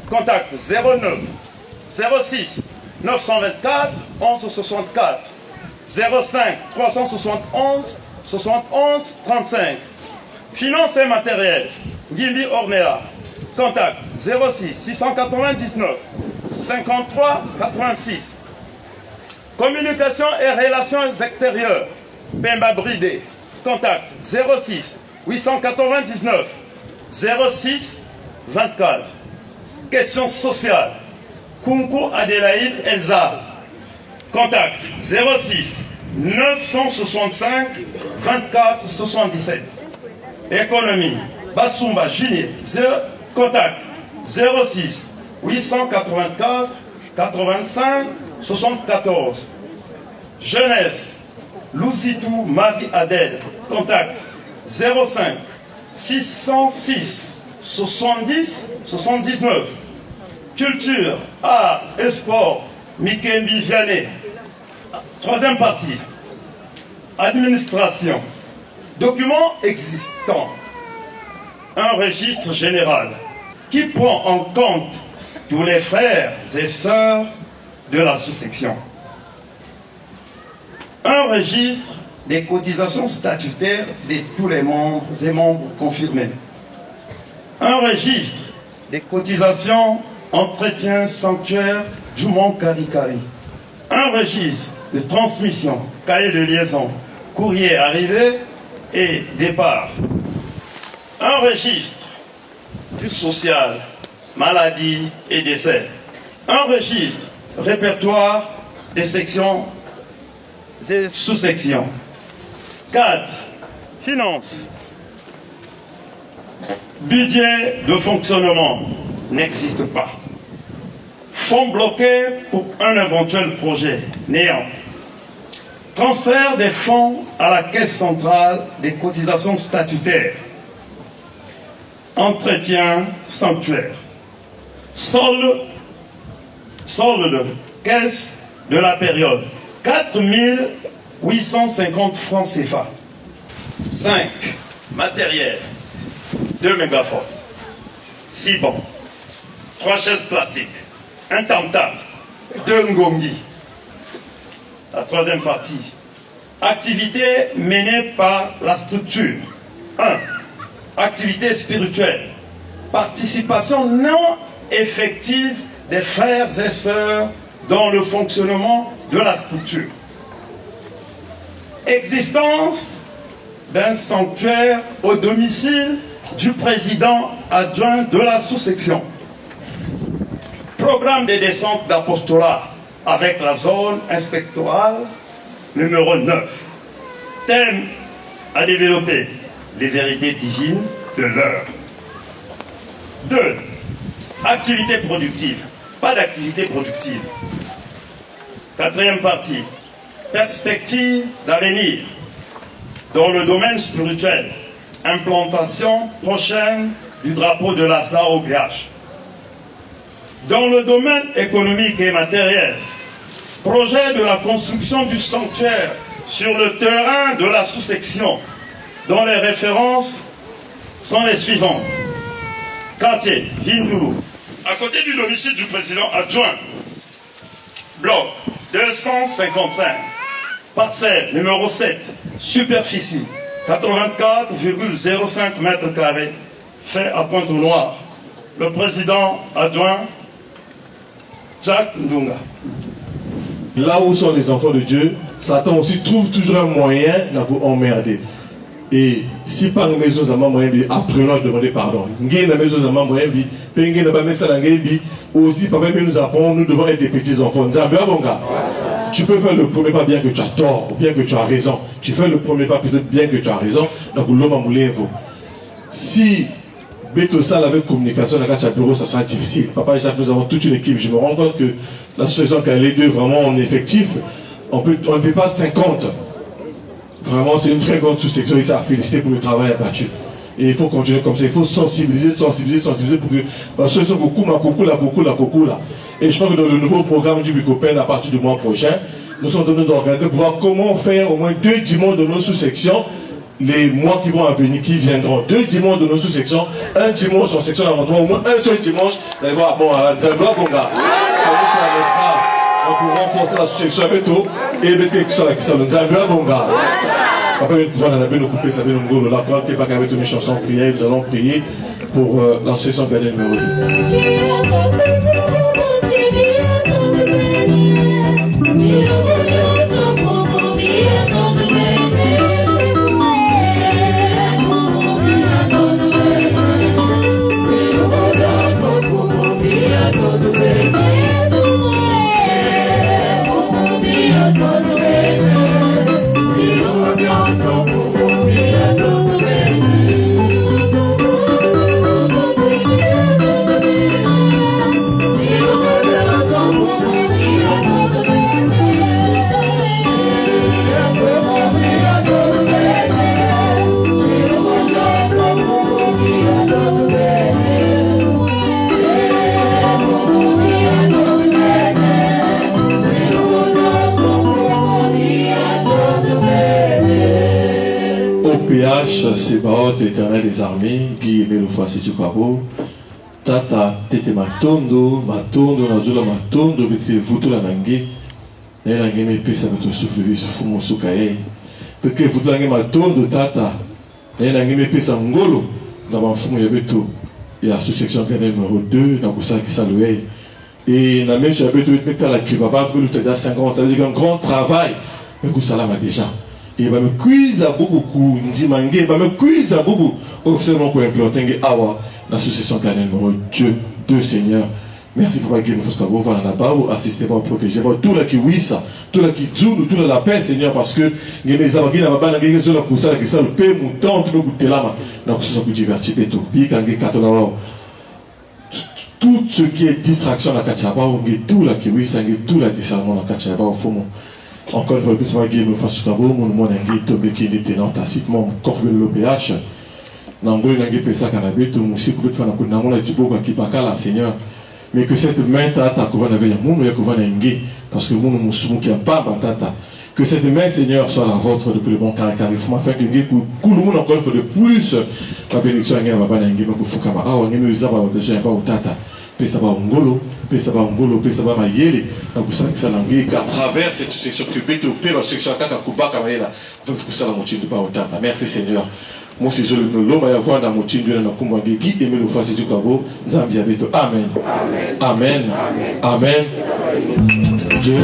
Contact 09 06 924 11 64 05 371 71 35. Finance et matériel. Gimbi Ornea. Contact 06 699 53 86. Communication et relations extérieures. Pemba Bridé. Contact 06 899 06 24. Questions sociales. Kunku Adélaïde Elsa. Contact 06 965 24 77. Économie. Basumba Junier. Contact 06 884 85 74. Jeunesse. Lousitou Marie-Adèle. Contact 05 606 70 79. Culture, art et sport. Mikembi Vianney. Troisième partie. Administration. Documents existants. Un registre général qui prend en compte tous les frères et sœurs de la sous-section. Un registre des cotisations statutaires de tous les membres et membres confirmés. Un registre des cotisations entretien sanctuaire du Mont Karikari. Un registre de transmission, cahier de liaison, courrier arrivé et départ. Un registre du social, maladie et décès. Un registre, répertoire des sections et sous-sections. 4. Finances. Budget de fonctionnement. n'existe pas. Fonds bloqués pour un éventuel projet néant. Transfert des fonds à la caisse centrale des cotisations statutaires. Entretien sanctuaire. Solde de caisse de la période. 4 850 francs CFA. 5. Matériel. 2 mégaphones. 6 bancs. 3 chaises plastiques. Un tam-tam. 2 ngongi. La troisième partie. Activité menée par la structure. 1. Activité spirituelle. Participation non effective des frères et sœurs dans le fonctionnement de la structure. Existence d'un sanctuaire au domicile du président adjoint de la sous-section. Programme de descente d'apostolat avec la zone inspectorale numéro 9. Thème à développer, les vérités divines de l'heure. 2. Activité productive. Pas d'activité productive. 4e partie. Perspective d'avenir. Dans le domaine spirituel, implantation prochaine du drapeau de l'ASNA au PH. Dans le domaine économique et matériel, projet de la construction du sanctuaire sur le terrain de la sous-section, dont les références sont les suivantes. Quartier, Vindoulou, à côté du domicile du président adjoint. Bloc 255, parcelle numéro 7, superficie 84,05 mètres carrés, fait à Pointe-Noire. Le président adjoint, Jacques Ndunga. Là où sont les enfants de Dieu, Satan aussi trouve toujours un moyen de emmerder. Et si par maison zama moyen bi apprenons à demander pardon. Ngé na maison zama moyen bi, pengé na ba mesa na ngé bi, aussi papa nous apprend, nous devons être des petits enfants. Tu peux faire le premier pas bien que tu as tort, ou bien que tu as raison. Tu fais le premier pas peut-être bien que tu as raison. Donc l'homme a moulé vous. Si Bétosal avec communication dans le bureau, ça sera difficile. Papa et Jacques, nous avons toute une équipe. Je me rends compte que l'association qui a les deux vraiment en effectif, on dépasse 50. Vraiment, c'est une très grande sous-section. Ils savent féliciter pour le travail abattu. Et il faut continuer comme ça. Il faut sensibiliser pour que l'association beaucoup là. Et je crois que dans le nouveau programme du Bicopen, à partir du mois prochain, nous sommes donnés d'organiser pour voir comment faire au moins 2 dimanches de nos sous-sections. Les mois qui vont venir, qui viendront, 2 dimanches de nos sous-sections, 1 dimanche en section d'avancement, au moins un seul dimanche, d'aller voir, bon, à Nzamba, Bonga. Ça nous permettra pour renforcer la sous-section à Beto, et Beto, qui sont là, qui sont Nzamba, Bonga. Après, nous pouvons nous couper, ça fait nous ngolo, là, quand tu pas qu'avec mes chansons prières, nous allons prier pour l'association Gardien numéro 2. Sebaot, l'éternel des armées, qui aimait le foie, c'est du kwabo. Tata, tete matondo, nazula matondo, betke vuto la nange. Naye nange me pesa beto souffle vie, souffle mon soukaye. Betke vuto la nange matondo, tata. Naye nange me pesa ngolo, dans ma fumo ya beto. Et la sous-section canal numéro 2, dans Boussa qui saluait. Et na même sur la beto, il fait la kibaba, il te dit 5 ans, ça veut dire qu'un grand travail. Mais Boussa m'a déjà. Et va me cuise à beaucoup, Ndimangé, va me cuise à beaucoup, officiellement pour implanter Awa, l'association canal numéro 2, Seigneur. Merci pour que nous fassions voir la barre, assister pour protéger, tout là qui oui ça, tout là qui joue, tout là la paix, Seigneur, parce que les avagines n'avaient pas la guérison de la coussa, qui ça le paix, mon temps, tout le goût de l'âme, donc ce sont plus divertis, et tout. Puis quand les catholiques, tout ce qui est distraction la kachaba ou tout la qui oui sangue tout la discernement la kachaba au fond encore une fois plus moi gué me fasse tabo mon mon ngi to be qui était dans tacitement corps de l'OPH n'angoli ngi pesa kanabe to musique peut faire na mona tiboka ki bakala Seigneur mais que cette main tata ko va venir mon ya ko va ngi parce que mon musumu qui a pas batata que cette main Seigneur soit la vôtre depuis le bon caractère il faut faire que ngi kulu encore une fois de plus la bénédiction ngi va bana ngi ko fuka ba awa ngi nous zaba déjà pas au tata pesa ba ngolo pesa ba mayele na kusala ngi à travers cette section que beto pe la section kaka kubaka mayela donc kusala mochindo ba au tata merci Seigneur moi c'est je le loma ya voir dans mochindo na kumba ngi qui aimer le face du kabo nzambi abeto amen amen amen, amen. Dieu